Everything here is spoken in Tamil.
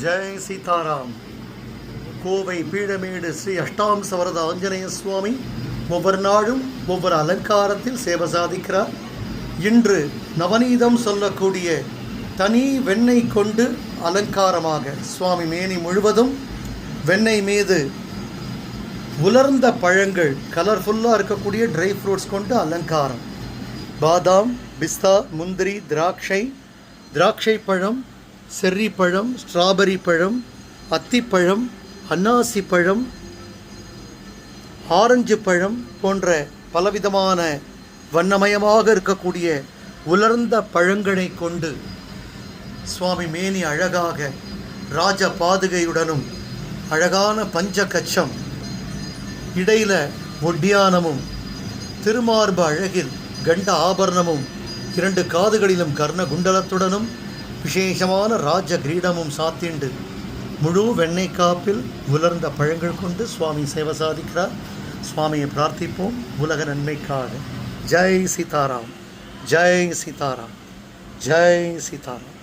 ஜெய் சீதாராம். கோவை பீடமேடு ஸ்ரீ அஷ்டாம்சவரத ஆஞ்சநேய சுவாமி ஒவ்வொரு நாளும் ஒவ்வொரு அலங்காரத்தில் சேவை சாதிக்கிறார். இன்று நவநீதம் சொல்லக்கூடிய தனி வெண்ணெய் கொண்டு அலங்காரமாக சுவாமி மேனி முழுவதும் வெண்ணெய் மீது உலர்ந்த பழங்கள் கலர்ஃபுல்லாக இருக்கக்கூடிய ட்ரை ஃப்ரூட்ஸ் கொண்டு அலங்காரம். பாதாம், பிஸ்தா, முந்திரி, திராட்சை பழம், செர்ரி பழம், ஸ்ட்ராபெரி பழம், அத்திப்பழம், அன்னாசி பழம், ஆரஞ்சு பழம் போன்ற பலவிதமான வண்ணமயமாக இருக்கக்கூடிய உலர்ந்த பழங்களை கொண்டு சுவாமி மேனி அழகாக ராஜ பாதுகையுடனும் அழகான பஞ்ச கச்சம், இடையில ஒட்டியானமும், திருமார்பு அழகில் கண்ட ஆபரணமும், 2 காதுகளிலும் கர்ண குண்டலத்துடனும் விசேஷமான ராஜ கிரீடமும் சாத்திண்டு முழு வெண்ணெய் காப்பில் உலர்ந்த பழங்கள் கொண்டு சுவாமி சேவை சாதிக்கிறார். சுவாமியை பிரார்த்திப்போம் உலக நன்மைக்காக. ஜெய் சீதாராம், ஜெய் சீதாராம், ஜெய் சீதாராம்.